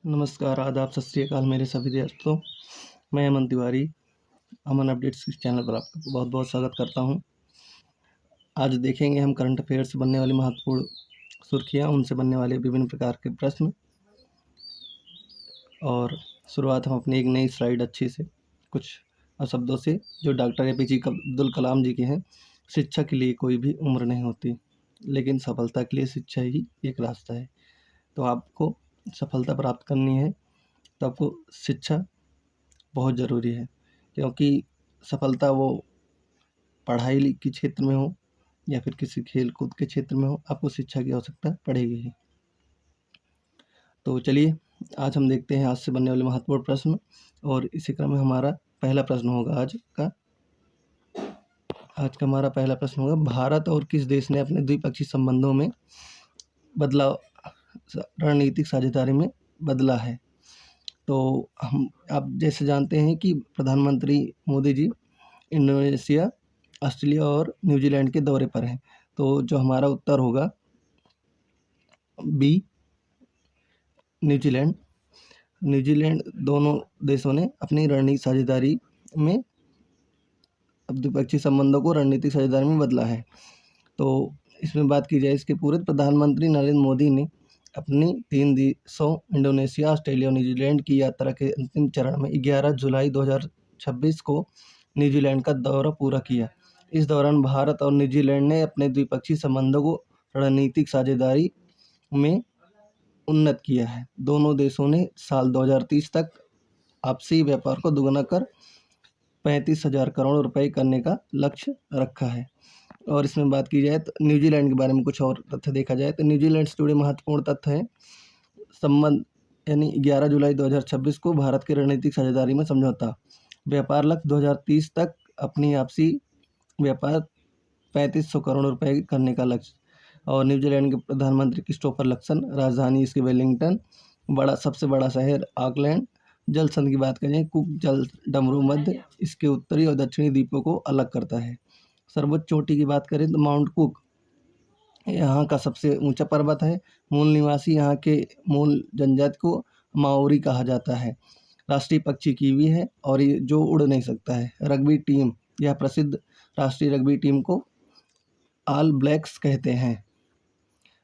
नमस्कार, आदाब, सत श्री अकाल मेरे सभी दोस्तों। मैं अमन तिवारी, अमन अपडेट्स इस चैनल पर आपका बहुत-बहुत स्वागत करता हूं। आज देखेंगे हम करंट अफेयर से बनने वाली महत्वपूर्ण सुर्खियां, उनसे बनने वाले विभिन्न प्रकार के प्रश्न और शुरुआत हम अपनी एक नई स्लाइड अच्छी से कुछ शब्दों से जो डॉक्टर एपीजे अब्दुल कलाम जी के हैं। शिक्षा के लिए कोई भी उम्र नहीं होती, लेकिन सफलता के लिए शिक्षा ही एक रास्ता है। तो आपको सफलता प्राप्त करनी है तो आपको शिक्षा बहुत ज़रूरी है, क्योंकि सफलता वो पढ़ाई के क्षेत्र में हो या फिर किसी खेल कूद के क्षेत्र में हो, आपको शिक्षा की आवश्यकता पड़ेगी ही। तो चलिए आज हम देखते हैं आज से बनने वाले महत्वपूर्ण प्रश्न, और इसी क्रम में हमारा पहला प्रश्न होगा हमारा पहला प्रश्न होगा, भारत और किस देश ने अपने द्विपक्षीय संबंधों में बदलाव रणनीतिक साझेदारी में बदला है। तो हम आप जैसे जानते हैं कि प्रधानमंत्री मोदी जी इंडोनेशिया, ऑस्ट्रेलिया और न्यूजीलैंड के दौरे पर हैं। तो जो हमारा उत्तर होगा बी, न्यूजीलैंड दोनों देशों ने अपनी रणनीतिक साझेदारी में द्विपक्षीय संबंधों को रणनीतिक साझेदारी में बदला है। तो इसमें बात की जाए इसके पूरे, प्रधानमंत्री नरेंद्र मोदी ने अपनी 3 देशों इंडोनेशिया, ऑस्ट्रेलिया और न्यूजीलैंड की यात्रा के अंतिम चरण में 11 जुलाई 2026 को न्यूजीलैंड का दौरा पूरा किया। इस दौरान भारत और न्यूजीलैंड ने अपने द्विपक्षीय संबंधों को रणनीतिक साझेदारी में उन्नत किया है। दोनों देशों ने साल 2030 तक आपसी व्यापार को दुगना कर 35,000 करोड़ रुपए करने का लक्ष्य रखा है। और इसमें बात की जाए तो न्यूजीलैंड के बारे में कुछ और तथ्य देखा जाए तो न्यूजीलैंड से जुड़े महत्वपूर्ण तथ्य हैं। संबंध यानी 11 जुलाई 2026 को भारत की रणनीतिक साझेदारी में समझौता, व्यापार लक्ष्य 2030 तक अपनी आपसी व्यापार 3500 करोड़ रुपए करने का लक्ष्य। और न्यूजीलैंड के प्रधानमंत्री क्रिस्टोफर लक्सन, राजधानी इसकी वेलिंगटन, सबसे बड़ा शहर ऑकलैंड। जल संधि की बात करें, कुक जल डमरू मध्य इसके उत्तरी और दक्षिणी द्वीपों को अलग करता है। सर्वोच्च चोटी की बात करें तो माउंट कुक यहाँ का सबसे ऊंचा पर्वत है। मूल निवासी यहाँ के मूल जनजाति को माओरी कहा जाता है। राष्ट्रीय पक्षी कीवी है और ये जो उड़ नहीं सकता है। रग्बी टीम, यह प्रसिद्ध राष्ट्रीय रग्बी टीम को ऑल ब्लैक्स कहते हैं।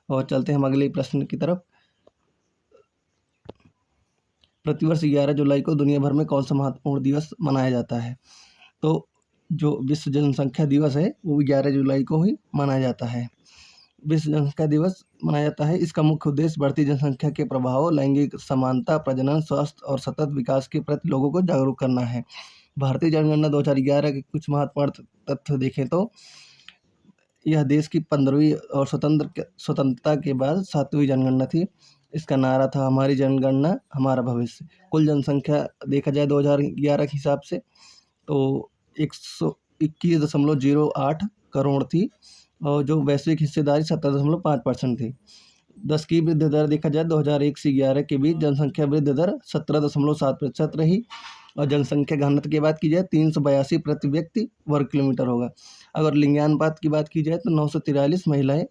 और चलते हैं हम अगले प्रश्न की तरफ। प्रतिवर्ष 11 जुलाई को दुनिया भर में कौन सा महत्वपूर्ण दिवस मनाया जाता है? तो जो विश्व जनसंख्या दिवस है वो 11 जुलाई को ही मनाया जाता है। विश्व जनसंख्या दिवस मनाया जाता है। इसका मुख्य उद्देश्य बढ़ती जनसंख्या के प्रभाव, लैंगिक समानता, प्रजनन, स्वास्थ्य और सतत विकास के प्रति लोगों को जागरूक करना है। भारतीय जनगणना 2011 के कुछ महत्वपूर्ण तथ्य देखें तो यह देश की 15वीं और स्वतंत्रता के बाद 7वीं जनगणना थी। इसका नारा था हमारी जनगणना हमारा भविष्य। कुल जनसंख्या देखा जाए 2011 के हिसाब से तो 121.08 करोड़ थी, और जो वैश्विक हिस्सेदारी 17.5% थी। 10 की वृद्धि दर देखा जाए 2001 से 11 के बीच जनसंख्या वृद्धि दर 17.7% रही। और जनसंख्या घनत्व की बात की जाए 382 प्रति व्यक्ति वर्ग किलोमीटर होगा। अगर लिंगानुपात की बात की जाए तो 943 महिलाएं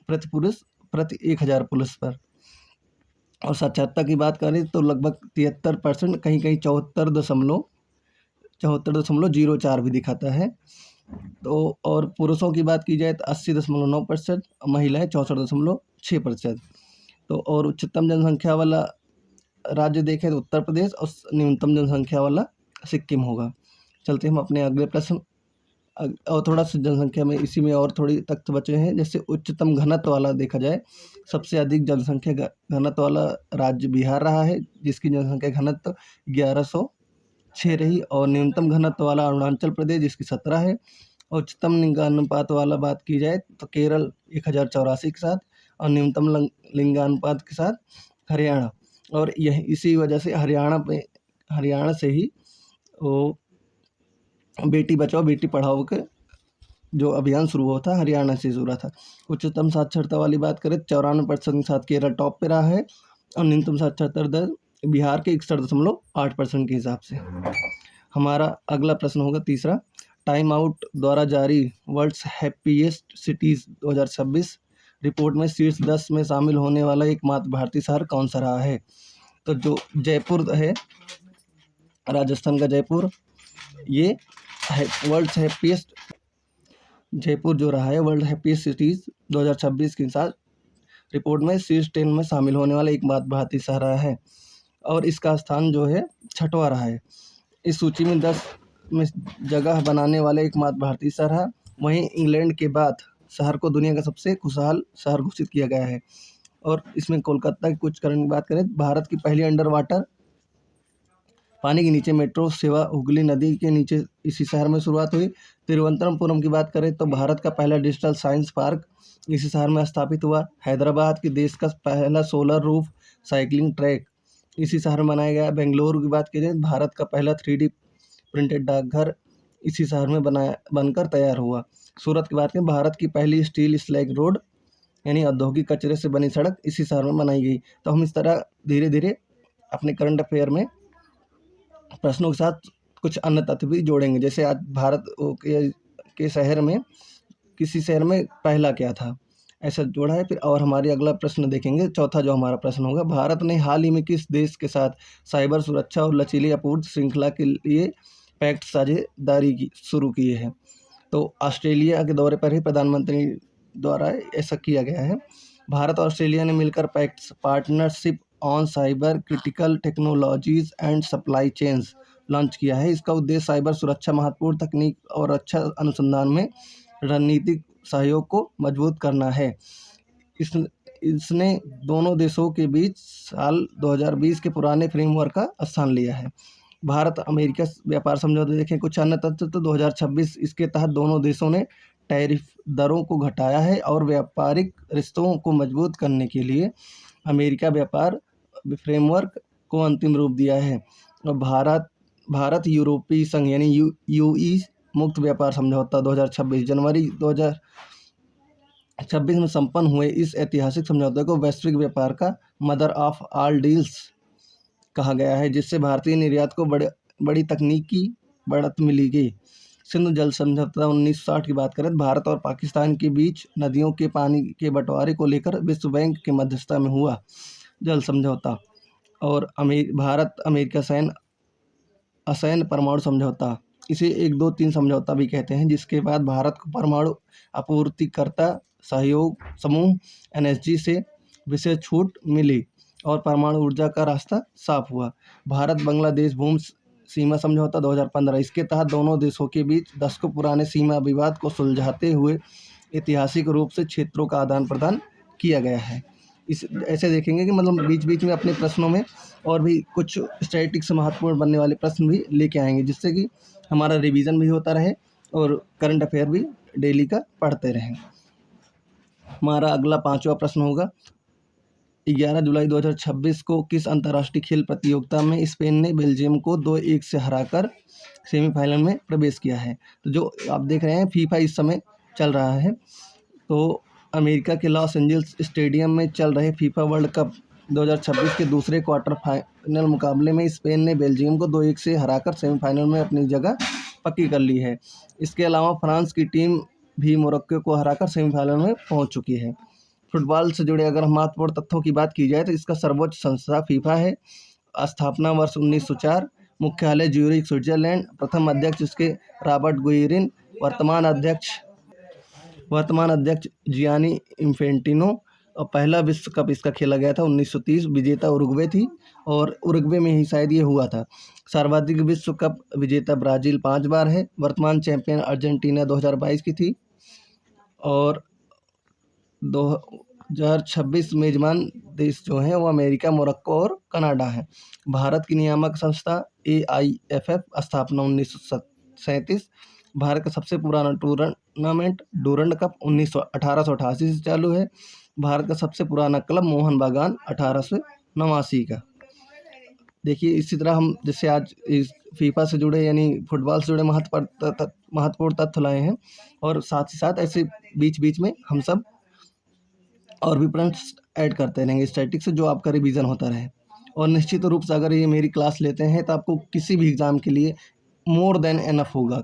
प्रति पुरुष प्रति 1000 पुरुष पर। और साक्षरता की बात करें तो लगभग 73%, कहीं कहीं 74.04 भी दिखाता है। तो और पुरुषों की बात की जाए तो 80.9%, महिलाएं 64.6%। तो और उच्चतम जनसंख्या वाला राज्य देखें तो उत्तर प्रदेश, और न्यूनतम जनसंख्या वाला सिक्किम होगा। चलते हम अपने अगले प्रश्न। और थोड़ा सा जनसंख्या में इसी में और थोड़ी तथ्य बचे हैं। जैसे उच्चतम घनत्व वाला देखा जाए, सबसे अधिक जनसंख्या घनत्व वाला राज्य बिहार रहा है, जिसकी जनसंख्या घनत्व 1106 रही। और न्यूनतम घनत्व वाला अरुणाचल प्रदेश, जिसकी 17 है। और उच्चतम लिंगानुपात वाला बात की जाए तो केरल 1084 के साथ, और न्यूनतम लिंगानुपात के साथ हरियाणा। और यह इसी वजह से हरियाणा से ही वो बेटी बचाओ बेटी पढ़ाओ के जो अभियान शुरू हुआ था, हरियाणा से शुरू था। उच्चतम साक्षरता वाली बात करें 94% के साथ केरल टॉप पे रहा है, और न्यूनतम साक्षरता दर बिहार के 61.8% के हिसाब से। हमारा अगला प्रश्न होगा तीसरा। टाइम आउट द्वारा जारी वर्ल्ड्स हैप्पीएस्ट सिटीज़ 2026 रिपोर्ट में शीर्ष 10 में शामिल होने वाला एकमात्र भारतीय शहर कौन सा रहा है? तो जो जयपुर है, राजस्थान का जयपुर, ये वर्ल्ड हैप्पीएस्ट, जयपुर जो रहा है वर्ल्ड हैप्पीएस्ट सिटीज़ 2026 के साथ रिपोर्ट में शीर्ष 10 में शामिल होने वाला एकमात्र भारतीय शहर रहा है और इसका स्थान जो है 6वां रहा है। इस सूची में 10 में जगह बनाने वाले एकमात्र भारतीय शहर है। वहीं इंग्लैंड के बाद शहर को दुनिया का सबसे खुशहाल शहर घोषित किया गया है। और इसमें कोलकाता की कुछ करंट की बात करें, भारत की पहली अंडर वाटर पानी के नीचे मेट्रो सेवा हुगली नदी के नीचे इसी शहर में शुरुआत हुई। तिरुवनंतपुरम की बात करें तो भारत का पहला डिजिटल साइंस पार्क इसी शहर में स्थापित हुआ। हैदराबाद की देश का पहला सोलर रूफ साइकिलिंग ट्रैक इसी शहर में बनाया गया। बेंगलुरु की बात करें, भारत का पहला 3D प्रिंटेड डाकघर इसी शहर में बनकर तैयार हुआ। सूरत की बात करें, भारत की पहली स्टील स्लैग रोड यानी औद्योगिक कचरे से बनी सड़क इसी शहर में बनाई गई। तो हम इस तरह धीरे धीरे अपने करंट अफेयर में प्रश्नों के साथ कुछ अन्य तथ्य भी जोड़ेंगे। जैसे आज भारत के शहर में किसी शहर में पहला क्या था, ऐसा जोड़ा है। फिर और हमारी अगला प्रश्न देखेंगे, चौथा जो हमारा प्रश्न होगा, भारत ने हाल ही में किस देश के साथ साइबर सुरक्षा और लचीली आपूर्ति श्रृंखला के लिए पैक्ट साझेदारी शुरू की है। तो ऑस्ट्रेलिया के दौरे पर ही प्रधानमंत्री द्वारा ऐसा किया गया है। भारत और ऑस्ट्रेलिया ने मिलकर pact partnership on cyber critical technologies and supply chains launch किया है। इसका उद्देश्य साइबर सुरक्षा, महत्वपूर्ण तकनीक और रक्षा अनुसंधान में रणनीतिक सहयोग को मजबूत करना है। इसने दोनों देशों के बीच साल 2020 के पुराने फ्रेमवर्क का स्थान लिया है। भारत अमेरिका व्यापार समझौते देखें कुछ अन्य तथ्य, तो 2026 इसके तहत दोनों देशों ने टैरिफ दरों को घटाया है और व्यापारिक रिश्तों को मजबूत करने के लिए अमेरिका व्यापार फ्रेमवर्क को अंतिम रूप दिया है। और भारत यूरोपीय संघ यानी यूई मुक्त व्यापार समझौता 2026 जनवरी 2026 में संपन्न हुए इस ऐतिहासिक समझौते को वैश्विक व्यापार का मदर ऑफ ऑल डील्स कहा गया है, जिससे भारतीय निर्यात को बड़ी तकनीकी बढ़त मिलेगी। सिंधु जल समझौता 1960 की बात करें, भारत और पाकिस्तान के बीच नदियों के पानी के बंटवारे को लेकर विश्व बैंक के मध्यस्थता में हुआ जल समझौता। और भारत अमेरिका असैन्य परमाणु समझौता, इसे 1, 2, 3 समझौता भी कहते हैं, जिसके बाद भारत को परमाणु आपूर्तिकर्ता सहयोग समूह NSG से विशेष छूट मिली और परमाणु ऊर्जा का रास्ता साफ हुआ। भारत बांग्लादेश भूमि सीमा समझौता 2015, इसके तहत दोनों देशों के बीच दशकों पुराने सीमा विवाद को सुलझाते हुए ऐतिहासिक रूप से क्षेत्रों का आदान प्रदान किया गया है। ऐसे देखेंगे कि मतलब बीच बीच में अपने प्रश्नों में और भी कुछ स्टैटिस्टिक्स से महत्वपूर्ण बनने वाले प्रश्न भी लेके आएंगे, जिससे कि हमारा रिवीजन भी होता रहे और करंट अफेयर भी डेली का पढ़ते रहें। हमारा अगला 5वां प्रश्न होगा, 11 जुलाई 2026 को किस अंतर्राष्ट्रीय खेल प्रतियोगिता में स्पेन ने बेल्जियम को 2-1 से हराकर सेमीफाइनल में प्रवेश किया है। तो जो आप देख रहे हैं फीफा इस समय चल रहा है, तो अमेरिका के लॉस एंजल्स स्टेडियम में चल रहे फीफा वर्ल्ड कप 2026 के दूसरे क्वार्टर फाइनल मुकाबले में स्पेन ने बेल्जियम को 2-1 से हराकर सेमीफाइनल में अपनी जगह पक्की कर ली है। इसके अलावा फ्रांस की टीम भी मोरक्को को हराकर सेमीफाइनल में पहुंच चुकी है। फुटबॉल से जुड़े अगर महत्वपूर्ण तथ्यों की बात की जाए तो इसका सर्वोच्च संस्था फीफा है। स्थापना वर्ष 1904, मुख्यालय ज्यूरिख स्विट्जरलैंड, प्रथम अध्यक्ष इसके रॉबर्ट गुइरिन, वर्तमान अध्यक्ष जियानी इन्फेंटिनो, और पहला विश्व कप इसका खेला गया था 1930, विजेता उरुग्वे थी और उरुग्वे में ही शायद ये हुआ था। सर्वाधिक विश्व कप विजेता ब्राज़ील 5 बार है। वर्तमान चैंपियन अर्जेंटीना 2022 की थी और 2026 मेजबान देश जो हैं वो अमेरिका, मोरक्को और कनाडा है। भारत की नियामक संस्था AIFF, स्थापना 1937। भारत का सबसे पुराना टूर्नामेंट डूरंड कप 1888 से चालू है। भारत का सबसे पुराना क्लब मोहन बागान 1889 का। देखिए इसी तरह हम जैसे आज इस फीफा से जुड़े यानी फुटबॉल से जुड़े महत्वपूर्ण तथ्य लाए हैं और साथ ही साथ ऐसे बीच बीच में हम सब और भी प्रश्न ऐड करते रहेंगे स्टैटिक्स से, जो आपका रिवीजन होता रहे। और निश्चित रूप से अगर ये मेरी क्लास लेते हैं तो आपको किसी भी एग्ज़ाम के लिए मोर देन एनफ होगा,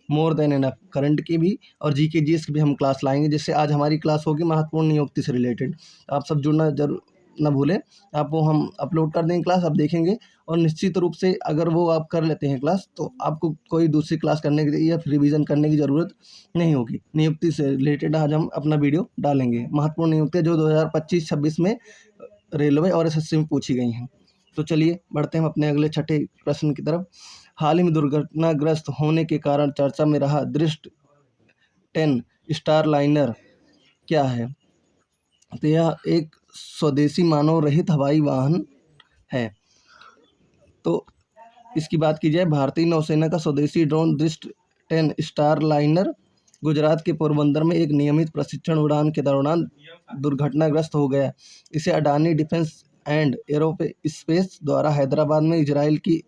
मोर देन एनफ। करंट की भी और GK GS की भी हम क्लास लाएंगे। जैसे आज हमारी क्लास होगी महत्वपूर्ण नियुक्ति से रिलेटेड, आप सब जुड़ना जरूर ना भूलें। आप वो हम अपलोड कर देंगे क्लास, आप देखेंगे और निश्चित रूप से अगर वो आप कर लेते हैं क्लास, तो आपको कोई दूसरी क्लास करने की या फिर रिवीजन करने की ज़रूरत नहीं होगी। नियुक्ति से रिलेटेड आज हम अपना वीडियो डालेंगे। महत्वपूर्ण नियुक्तियाँ जो 2025-26 में रेलवे और एसएससी में पूछी गई हैं। तो चलिए बढ़ते हैं हम अपने अगले छठे प्रश्न की तरफ। हाल ही में दुर्घटनाग्रस्त होने के कारण चर्चा में रहा दृष्ट 10 स्टार लाइनर क्या है? तो यह एक स्वदेशी मानव रहित हवाई वाहन है। तो इसकी बात की जाए, भारतीय नौसेना का स्वदेशी ड्रोन दृष्ट 10 स्टार लाइनर गुजरात के पोरबंदर में एक नियमित प्रशिक्षण उड़ान के दौरान दुर्घटनाग्रस्त हो गया। इसे अडानी डिफेंस एंड एरोस्पेस द्वारा हैदराबाद में इजराइल की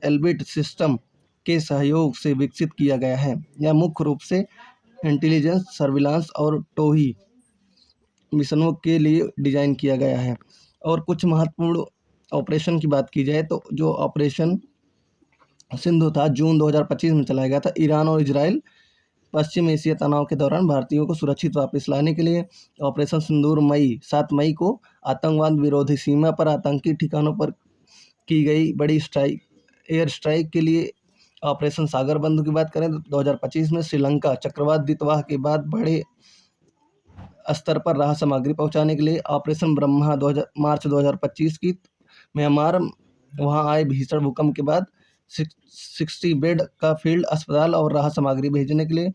एल्बिट सिस्टम के सहयोग से विकसित किया गया है। यह मुख्य रूप से इंटेलिजेंस, सर्विलांस और टोही मिशनों के लिए डिज़ाइन किया गया है। और कुछ महत्वपूर्ण ऑपरेशन की बात की जाए, तो जो ऑपरेशन सिंधु था जून 2025 में चलाया गया था। ईरान और इजराइल पश्चिम एशिया तनाव के दौरान भारतीयों को सुरक्षित वापस लाने के लिए ऑपरेशन सिंदूर 7 मई को आतंकवाद विरोधी सीमा पर आतंकी ठिकानों पर की गई बड़ी एयर स्ट्राइक के लिए ऑपरेशन सागर बंधु की बात करें तो 2025 में श्रीलंका चक्रवात द्वितवाह के बाद बड़े स्तर पर राहत सामग्री पहुंचाने के लिए ऑपरेशन ब्रह्मा मार्च 2025 की म्यांमार वहां आए भीषण भूकंप के बाद 60 बेड का फील्ड अस्पताल और राहत सामग्री भेजने के लिए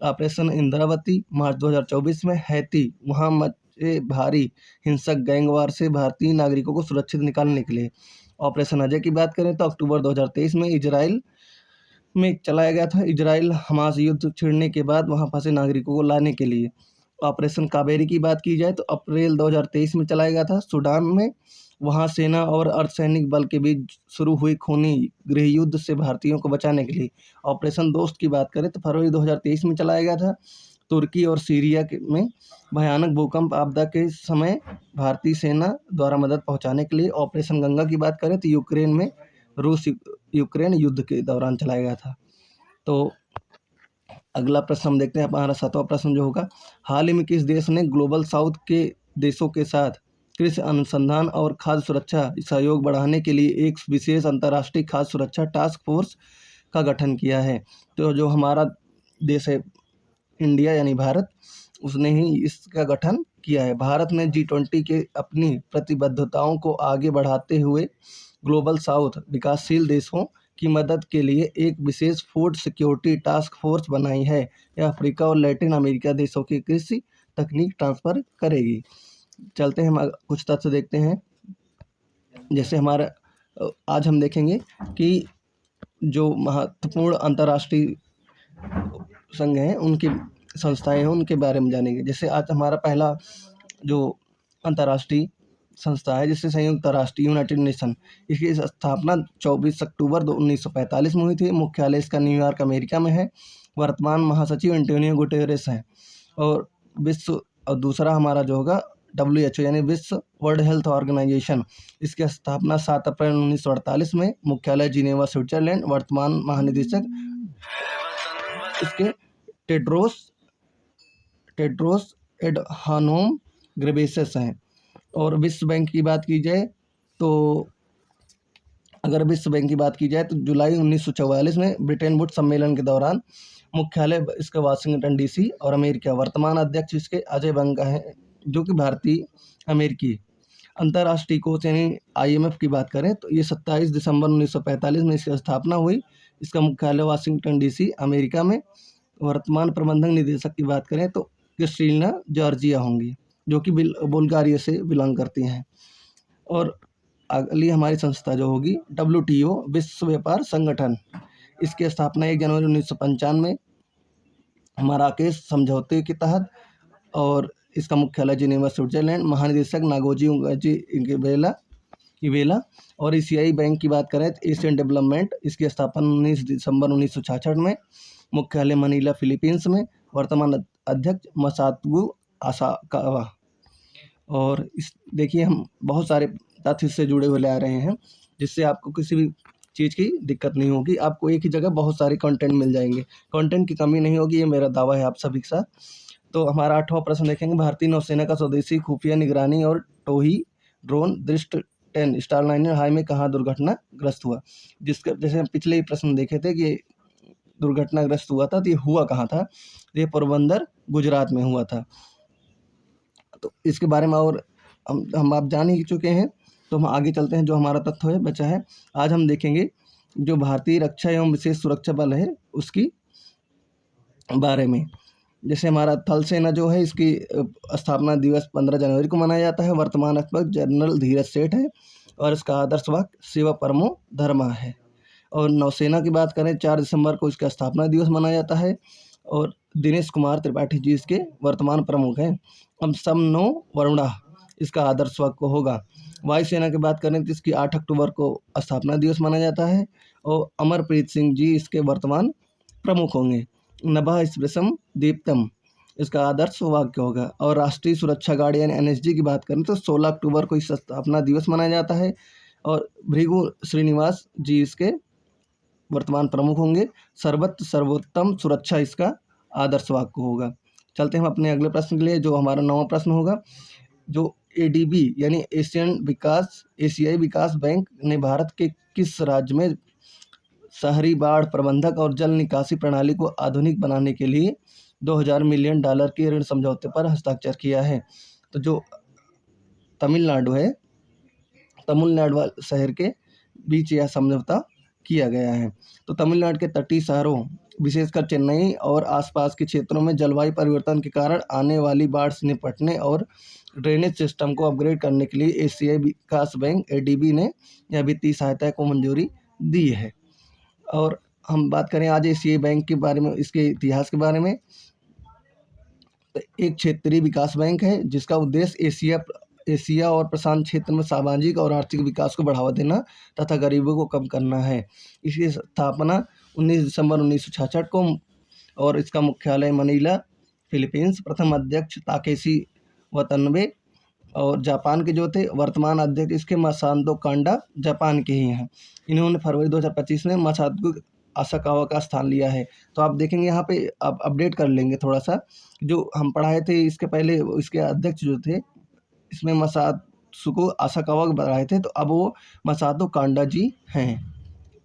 ऑपरेशन इंद्रावती मार्च 2024 में हैती वहां मचे भारी हिंसक गैंगवार से भारतीय नागरिकों को सुरक्षित निकालने के लिए। ऑपरेशन अजय की बात करें तो अक्टूबर 2023 में इजराइल में चलाया गया था। इजराइल हमास युद्ध छिड़ने के बाद वहां फंसे नागरिकों को लाने के लिए। ऑपरेशन कावेरी की बात की जाए तो अप्रैल 2023 में चलाया गया था सूडान में। वहां सेना और अर्धसैनिक बल के बीच शुरू हुई खूनी गृह युद्ध से भारतीयों को बचाने के लिए। ऑपरेशन दोस्त की बात करें तो फरवरी 2023 में चलाया गया था तुर्की और सीरिया में भयानक भूकंप आपदा के समय भारतीय सेना द्वारा मदद पहुंचाने के लिए। ऑपरेशन गंगा की बात करें तो यूक्रेन में रूस यूक्रेन युद्ध के दौरान चलाया गया था। तो अगला प्रश्न हम देखते हैं, हमारा 7वां प्रश्न जो होगा, हाल ही में किस देश ने ग्लोबल साउथ के देशों के साथ कृषि अनुसंधान और खाद्य सुरक्षा सहयोग बढ़ाने के लिए एक विशेष अंतर्राष्ट्रीय खाद्य सुरक्षा टास्क फोर्स का गठन किया है? तो जो हमारा देश है इंडिया यानी भारत, उसने ही इसका गठन किया है। भारत ने G20 के अपनी प्रतिबद्धताओं को आगे बढ़ाते हुए ग्लोबल साउथ विकासशील देशों की मदद के लिए एक विशेष फूड सिक्योरिटी टास्क फोर्स बनाई है। यह अफ्रीका और लैटिन अमेरिका देशों की कृषि तकनीक ट्रांसफ़र करेगी। चलते हैं, हम कुछ तथ्य देखते हैं। जैसे हमारा आज हम देखेंगे कि जो महत्वपूर्ण अंतर्राष्ट्रीय संघ हैं, उनकी संस्थाएं हैं, उनके बारे में जानेंगे। जैसे आज हमारा पहला जो अंतर्राष्ट्रीय संस्था है जिससे संयुक्त राष्ट्र यूनाइटेड नेशन, इसकी स्थापना 24 अक्टूबर 1945 में हुई थी। मुख्यालय इसका न्यूयॉर्क अमेरिका में है। वर्तमान महासचिव एंटोनियो गुटेरेस हैं। और दूसरा हमारा जो होगा WHO यानी विश्व वर्ल्ड हेल्थ ऑर्गेनाइजेशन, इसकी स्थापना 7 अप्रैल 1948 में। मुख्यालय जिनेवा स्विट्जरलैंड। वर्तमान महानिदेशक इसके टेड्रोस एडहानोम घेब्रेयेसस हैं। और विश्व बैंक की बात की जाए तो जुलाई 1944 में ब्रिटेन वुड सम्मेलन के दौरान मुख्यालय इसका वाशिंगटन DC और अमेरिका। वर्तमान अध्यक्ष इसके अजय बंगा हैं जो कि भारतीय अमेरिकी। अंतर्राष्ट्रीय कोष यानी IMF की बात करें तो ये 27 दिसंबर 1945 में इसकी स्थापना हुई। इसका मुख्यालय वाशिंगटन DC अमेरिका में। वर्तमान प्रबंधक निदेशक की बात करें तो क्रिस्टीना जॉर्जिया होंगी जो कि बुल्गारिया से बिलोंग करती हैं। और अगली हमारी संस्था जो होगी WTO विश्व व्यापार संगठन, इसकी स्थापना 1 जनवरी 1995 में मराकेश समझौते के तहत। और इसका मुख्यालय जिनेवा स्विट्जरलैंड। महानिदेशक नागोजी इवेला। और एशियाई बैंक की बात करें तो एशियन डेवलपमेंट, इसकी स्थापना 19 दिसंबर 1966 में। मुख्यालय मनीला फिलीपींस में। वर्तमान अध्यक्ष मसात्सु असाकावा। और इस देखिए हम बहुत सारे तथ्य इससे जुड़े हुए ले आ रहे हैं जिससे आपको किसी भी चीज़ की दिक्कत नहीं होगी। आपको एक ही जगह बहुत सारे कंटेंट मिल जाएंगे, कंटेंट की कमी नहीं होगी, ये मेरा दावा है आप सभी के साथ। तो हमारा 8वां प्रश्न देखेंगे, भारतीय नौसेना का स्वदेशी खुफिया निगरानी और टोही ड्रोन दृष्ट 10 स्टारलाइनर हाई में कहाँ दुर्घटनाग्रस्त हुआ। जिसका जैसे हम पिछले ही प्रश्न देखे थे कि दुर्घटनाग्रस्त हुआ था, तो ये हुआ कहाँ था? ये पोरबंदर गुजरात में हुआ था। तो इसके बारे में और हम आप जान ही चुके हैं, तो हम आगे चलते हैं। जो हमारा तथ्य है बचा है, आज हम देखेंगे जो भारतीय रक्षा एवं विशेष सुरक्षा बल है उसकी बारे में। जैसे हमारा थल सेना जो है, इसकी स्थापना दिवस 15 जनवरी को मनाया जाता है। वर्तमान अध्यक्ष जनरल धीरज सेठ है और इसका आदर्श वाक्य सेवा परमो धर्मः है। और नौसेना की बात करें, 4 दिसंबर को इसका स्थापना दिवस मनाया जाता है और दिनेश कुमार त्रिपाठी जी इसके वर्तमान प्रमुख हैं। हम सब नो वरुणा इसका आदर्श वाक्य होगा। वायुसेना की बात करें तो इसकी 8 अक्टूबर को स्थापना दिवस माना जाता है और अमरप्रीत सिंह जी इसके वर्तमान प्रमुख होंगे। नभः स्पृशम दीप्तम इसका आदर्श वाक्य होगा। और राष्ट्रीय सुरक्षा गार्ड यानी एनएसजी की बात करें तो 16 अक्टूबर को इस स्थापना दिवस मनाया जाता है और भृगु श्रीनिवास जी इसके वर्तमान प्रमुख होंगे। सर्वत्र सर्वोत्तम सुरक्षा इसका आदर्श वाक्य होगा। चलते हैं हम अपने अगले प्रश्न के लिए, जो हमारा 9वां प्रश्न होगा। जो एडीबी यानी एशियाई विकास बैंक ने भारत के किस राज्य में शहरी बाढ़ प्रबंधक और जल निकासी प्रणाली को आधुनिक बनाने के लिए $2000 मिलियन के ऋण समझौते पर हस्ताक्षर किया है? तो जो तमिलनाडु है, तमिलनाडु शहर के बीच यह समझौता किया गया है। तो तमिलनाडु के तटीय शहरों विशेषकर चेन्नई और आसपास के क्षेत्रों में जलवायु परिवर्तन के कारण आने वाली बाढ़ से निपटने और ड्रेनेज सिस्टम को अपग्रेड करने के लिए एशियाई विकास बैंक एडीबी ने यह वित्तीय सहायता को मंजूरी दी है। और हम बात करें आज एशियाई बैंक के बारे में, इसके इतिहास के बारे में, तो एक क्षेत्रीय विकास बैंक है जिसका उद्देश्य एशिया और प्रशांत क्षेत्र में सामाजिक और आर्थिक विकास को बढ़ावा देना तथा गरीबों को कम करना है। इसकी स्थापना 19 दिसंबर 1966 को और इसका मुख्यालय मनीला, फिलीपींस। प्रथम अध्यक्ष ताकेशी वतनबे और जापान के जो थे। वर्तमान अध्यक्ष इसके मसातो कांडा जापान के ही हैं। इन्होंने फरवरी 2025 में मासातो आसाकावा का स्थान लिया है। तो आप देखेंगे यहाँ पे आप अपडेट कर लेंगे थोड़ा सा, जो हम पढ़ाए थे इसके पहले, इसके अध्यक्ष जो थे इसमें मसात्सुको आसाकावा बनाए थे, तो अब वो मसातो कांडा जी हैं,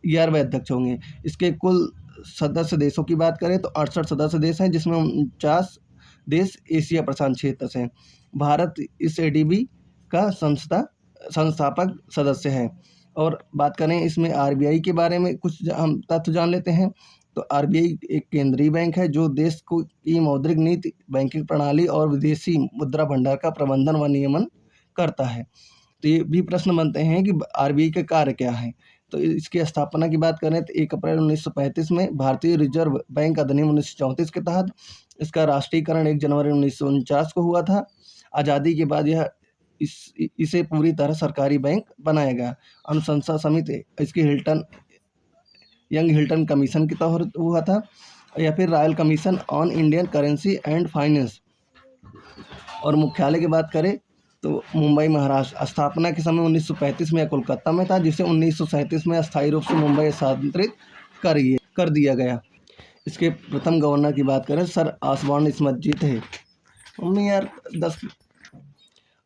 11वें अध्यक्ष होंगे। इसके कुल सदस्य देशों की बात करें तो 68 सदस्य देश हैं, जिसमें 49 देश एशिया प्रशांत क्षेत्र से हैं। भारत इस एडीबी का संस्थापक सदस्य है। और बात करें इसमें आरबीआई के बारे में कुछ हम तथ्य जान लेते हैं। तो आरबीआई एक केंद्रीय बैंक है जो देश को की मौद्रिक नीति, बैंकिंग प्रणाली और विदेशी मुद्रा भंडार का प्रबंधन व नियमन करता है। तो ये भी प्रश्न बनते हैं कि आरबीआई के कार्य क्या हैं। तो इसकी स्थापना की बात करें तो 1 अप्रैल 1935 में भारतीय रिजर्व बैंक अधिनियम 1934 के तहत। इसका राष्ट्रीयकरण 1 जनवरी 1949 को हुआ था। आज़ादी के बाद यह इसे पूरी तरह सरकारी बैंक बनाया गया। अनुशंसा समिति इसकी यंग हिल्टन कमीशन के तहत हुआ था, या फिर royal commission on Indian currency and finance. और मुख्यालय की बात करें तो मुंबई, महाराष्ट्र। स्थापना के समय 1935 में यह कोलकाता में था, जिसे 1937 में अस्थायी रूप से मुंबई स्थानांतरित कर दिया गया। इसके प्रथम गवर्नर की बात करें सर ऑसबॉर्न स्मिथ जी थे। मम्मी यार 10।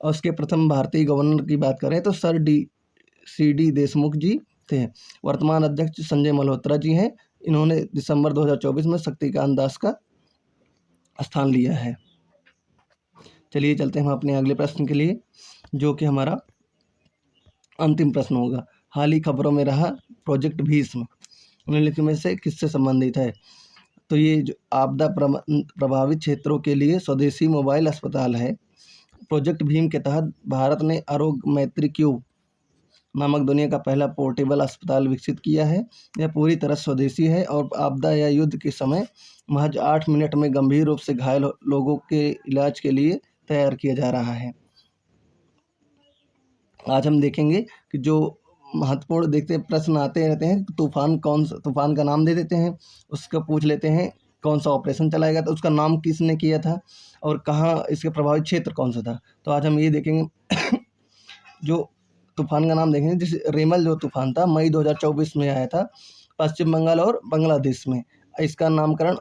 और उसके प्रथम भारतीय गवर्नर की बात करें तो सर सी.डी. देशमुख जी थे। वर्तमान अध्यक्ष संजय मल्होत्रा जी हैं। इन्होंने दिसंबर 2024 में शक्तिकांत दास का स्थान लिया है। चलिए चलते हैं हम अपने अगले प्रश्न के लिए, जो कि हमारा अंतिम प्रश्न होगा। हाल ही खबरों में रहा प्रोजेक्ट भीष्म निम्नलिखित में से किससे संबंधित है? तो ये जो आपदा प्रभावित क्षेत्रों के लिए स्वदेशी मोबाइल अस्पताल है। प्रोजेक्ट भीम के तहत भारत ने आरोग्य मैत्री क्यूब नामक दुनिया का पहला पोर्टेबल अस्पताल विकसित किया है। यह पूरी तरह स्वदेशी है और आपदा या युद्ध के समय महज 8 मिनट में गंभीर रूप से घायल लोगों के इलाज के लिए तैयार किया जा रहा है। आज हम देखेंगे कि जो महत्वपूर्ण देखते प्रश्न आते रहते हैं, तूफान का नाम दे देते हैं, उसका पूछ लेते हैं कौन सा ऑपरेशन चलाएगा, तो उसका नाम किसने किया था और कहाँ इसके प्रभावित क्षेत्र कौन सा था। तो आज हम ये देखेंगे जो तूफान का नाम देखेंगे, जैसे रेमल जो तूफान था मई 2024 में आया था पश्चिम बंगाल और बांग्लादेश में। इसका नामकरण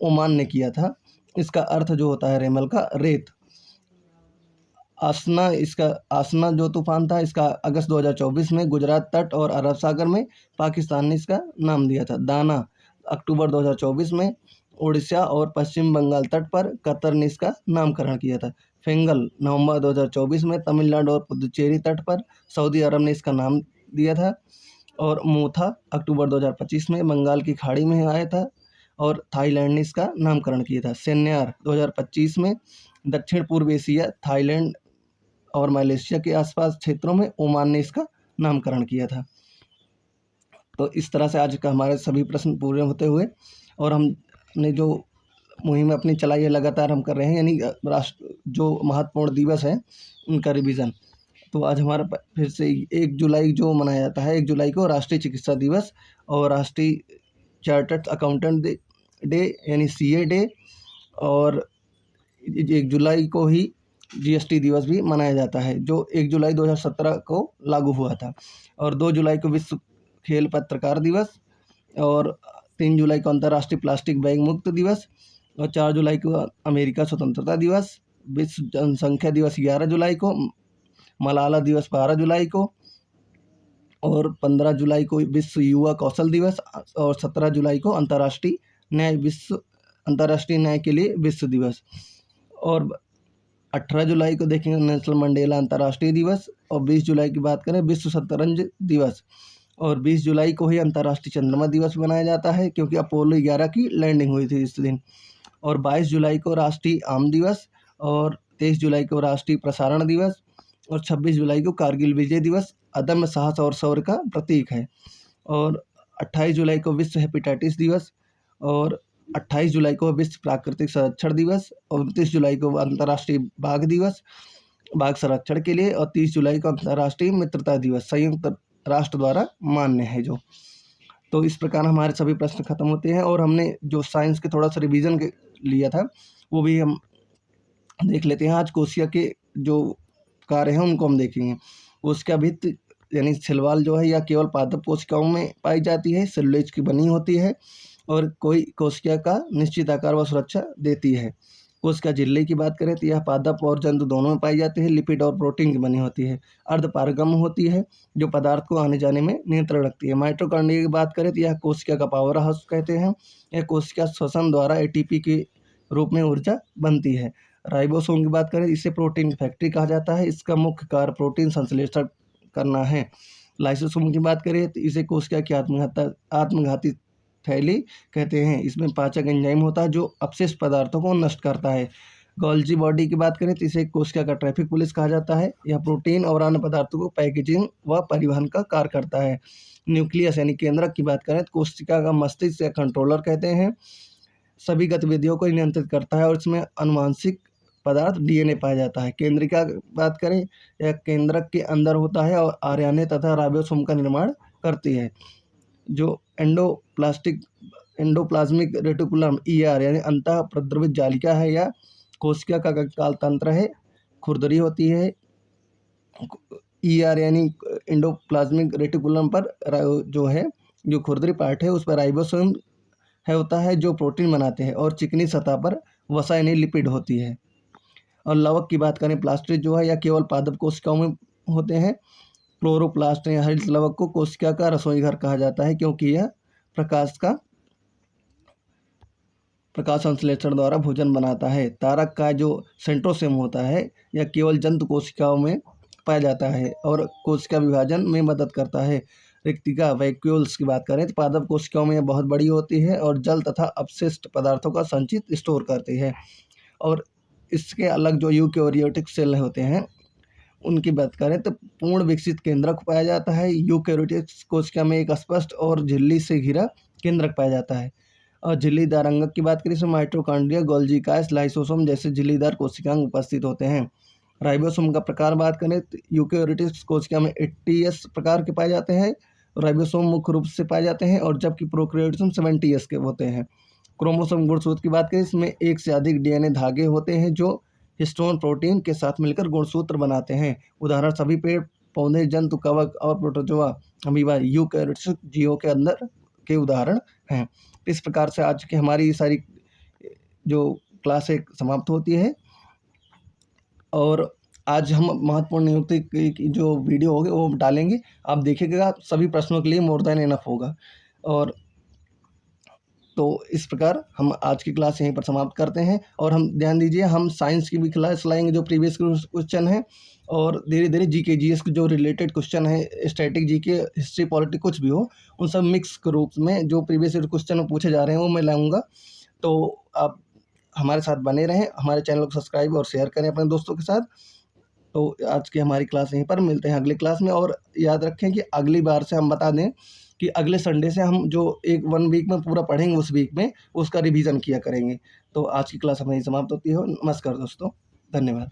ओमान ने किया था। इसका अर्थ जो होता है रेमल का रेत। आसना जो तूफान था, इसका अगस्त 2024 में गुजरात तट और अरब सागर में पाकिस्तान ने इसका नाम दिया था। दाना अक्टूबर 2024 में उड़ीसा और पश्चिम बंगाल तट पर कतर ने इसका नामकरण किया था। फेंगल नवंबर 2024 में तमिलनाडु और पुदुचेरी तट पर सऊदी अरब ने इसका नाम दिया था। और मोथा अक्टूबर 2025 में बंगाल की खाड़ी में आया था और थाईलैंड ने इसका नामकरण किया था। सेन्यार 2025 में दक्षिण पूर्व एशिया, थाईलैंड और मलेशिया के आसपास क्षेत्रों में ओमान ने इसका नामकरण किया था। तो इस तरह से आज का हमारे सभी प्रश्न पूरे होते हुए, और हमने जो मुहिम अपनी चलाई है लगातार हम कर रहे हैं, यानी राष्ट्र जो महत्वपूर्ण दिवस है उनका रिवीजन। तो आज हमारा फिर से 1 जुलाई जो मनाया जाता है, 1 जुलाई को राष्ट्रीय चिकित्सा दिवस और राष्ट्रीय चार्टर्ड अकाउंटेंट डे यानी CA डे, और 1 जुलाई को ही GST दिवस भी मनाया जाता है, जो 1 जुलाई 2017 को लागू हुआ था। और 2 जुलाई को विश्व खेल पत्रकार दिवस, और 3 जुलाई को अंतर्राष्ट्रीय प्लास्टिक बैग मुक्त दिवस, और 4 जुलाई को अमेरिका स्वतंत्रता दिवस, विश्व जनसंख्या दिवस 11 जुलाई को, मलाला दिवस 12 जुलाई को, और 15 जुलाई को विश्व युवा कौशल दिवस, और 17 जुलाई को अंतर्राष्ट्रीय न्याय के लिए विश्व दिवस, और 18 जुलाई को देखेंगे नेल्सन मंडेला अंतर्राष्ट्रीय दिवस, और 20 जुलाई की बात करें विश्व शतरंज दिवस, और 20 जुलाई को ही अंतर्राष्ट्रीय चंद्रमा दिवस मनाया जाता है क्योंकि अपोलो 11 की लैंडिंग हुई थी इस दिन, और 22 जुलाई को राष्ट्रीय आम दिवस, और 23 जुलाई को राष्ट्रीय प्रसारण दिवस, और 26 जुलाई को कारगिल विजय दिवस अदम्य साहस और शौर्य का प्रतीक है, और 28 जुलाई को विश्व हेपेटाइटिस दिवस, और 28 जुलाई को विश्व प्राकृतिक संरक्षण दिवस, और 29 जुलाई को अंतर्राष्ट्रीय बाघ संरक्षण के लिए, और 30 जुलाई को अंतर्राष्ट्रीय मित्रता दिवस संयुक्त राष्ट्र द्वारा मान्य है जो। तो इस प्रकार हमारे सभी प्रश्न खत्म होते हैं, और हमने जो साइंस के थोड़ा सा रिवीजन लिया था वो भी हम देख लेते हैं। आज कोशिका के जो कार्य हैं उनको हम देखेंगे। कोशिका भित्ति यानी सिलवाल जो है यह केवल पादप कोशिकाओं में पाई जाती है, सेलुलोज की बनी होती है, और कोई कोशिका का निश्चित आकार व सुरक्षा देती है। कोशिका झिल्ली की बात करें तो यह पादप और जंतु दोनों में पाई जाती है, लिपिड और प्रोटीन की बनी होती है, अर्धपारगम्य होती है जो पदार्थ को आने जाने में नियंत्रण रखती है। माइटोकॉन्ड्रिया की बात करें तो यह कोशिका का पावर हाउस कहते हैं, यह कोशिका श्वसन द्वारा ATP के रूप में ऊर्जा बनती है। राइबोसोम की बात करें इसे प्रोटीन फैक्ट्री कहा जाता है, इसका मुख्य कार्य प्रोटीन संश्लेषण करना है। लाइसोसोम की बात करें तो इसे कोशिका की आत्मघाती थैली कहते हैं, इसमें पाचक एंजाइम होता है जो अपशिष्ट पदार्थों को नष्ट करता है। गोल्जी बॉडी की बात करें तो इसे कोशिका का ट्रैफिक पुलिस कहा जाता है, यह प्रोटीन और अन्य पदार्थों को पैकेजिंग व परिवहन का कार्य करता है। न्यूक्लियस यानी केंद्रक की बात करें तो कोशिका का मस्तिष्क या कंट्रोलर कहते हैं, सभी गतिविधियों को नियंत्रित करता है और इसमें आनुवांशिक पदार्थ DNA पाया जाता है। केंद्रिका की बात करें यह केंद्रक के अंदर होता है और आरएनए तथा राइबोसोम का निर्माण करती है। जो एंडोप्लाज्मिक रेटिकुलम ER यानी अंतः प्रद्रवित जालिका है, या कोशिका का कंकाल तंत्र है, खुरदरी होती है। ER यानी एंडोप्लाज्मिक रेटिकुलम पर जो खुरदरी पार्ट है उस पर राइबोसोम होता है जो प्रोटीन बनाते हैं, और चिकनी सतह पर वसा यानी लिपिड होती है। और लवक की बात करें प्लास्टिड जो है यह केवल पादप कोशिकाओं में होते हैं। क्लोरोप्लास्ट या हरित लवक को कोशिका का रसोई घर कहा जाता है क्योंकि यह प्रकाश संश्लेषण द्वारा भोजन बनाता है। तारक का जो सेंट्रोसोम होता है यह केवल जंतु कोशिकाओं में पाया जाता है और कोशिका विभाजन में मदद करता है। रिक्तिका वैक्यूल्स की बात करें तो पादप कोशिकाओं में यह बहुत बड़ी होती है और जल तथा अपशिष्ट पदार्थों का संचित स्टोर करती है। और इसके अलग जो यूकैरियोटिक सेल होते हैं उनकी बात करें तो पूर्ण विकसित केंद्रक पाया जाता है। यूकैरियोटिक कोशिका में एक स्पष्ट और झिल्ली से घिरा केंद्रक पाया जाता है। और झिल्लीदार अंगक की बात करें इसमें माइटोकॉन्ड्रिया, गोल्जी कास्ट, लाइसोसोम जैसे झिल्लीदार कोशिकांग उपस्थित होते हैं। राइबोसोम का प्रकार बात करें तो यूकैरियोटिक कोशिका में 80S प्रकार के पाए जाते हैं, राइबोसोम मुख्य रूप से पाए जाते हैं, और जबकि प्रोकैरियोटिक 70S के होते हैं। क्रोमोसोम गुणसूत्र की बात करें इसमें एक से अधिक DNA धागे होते हैं जो हिस्टोन प्रोटीन के साथ मिलकर गुणसूत्र बनाते हैं। उदाहरण सभी पेड़ पौधे, जंतु, कवक और प्रोटोजोआ, अमीबा यूकैरियोटिक जीवों के अंदर के उदाहरण हैं। इस प्रकार से आज की हमारी सारी जो क्लास एक समाप्त होती है। और आज हम महत्वपूर्ण नियुक्ति की जो वीडियो होगी वो डालेंगे, आप देखिएगा, सभी प्रश्नों के लिए मोर देन इनफ होगा। और तो इस प्रकार हम आज की क्लास यहीं पर समाप्त करते हैं। और हम ध्यान दीजिए, हम साइंस की भी क्लास लाएंगे जो प्रीवियस क्वेश्चन है, और धीरे धीरे जीके जीएस के जो रिलेटेड क्वेश्चन है, स्टैटिक जीके, हिस्ट्री, पॉलिटिक्स, कुछ भी हो, उन सब मिक्स के रूप में जो प्रीवियस क्वेश्चन पूछे जा रहे हैं वो मैं लाऊंगा। तो आप हमारे साथ बने रहें, हमारे चैनल को सब्सक्राइब और शेयर करें अपने दोस्तों के साथ। तो आज की हमारी क्लास यहीं पर, मिलते हैं अगली क्लास में। और याद रखें कि अगली बार से हम बता दें कि अगले संडे से हम जो 1 वीक में पूरा पढ़ेंगे, उस वीक में उसका रिवीजन किया करेंगे। तो आज की क्लास हमारी समाप्त होती है। नमस्कार दोस्तों, धन्यवाद।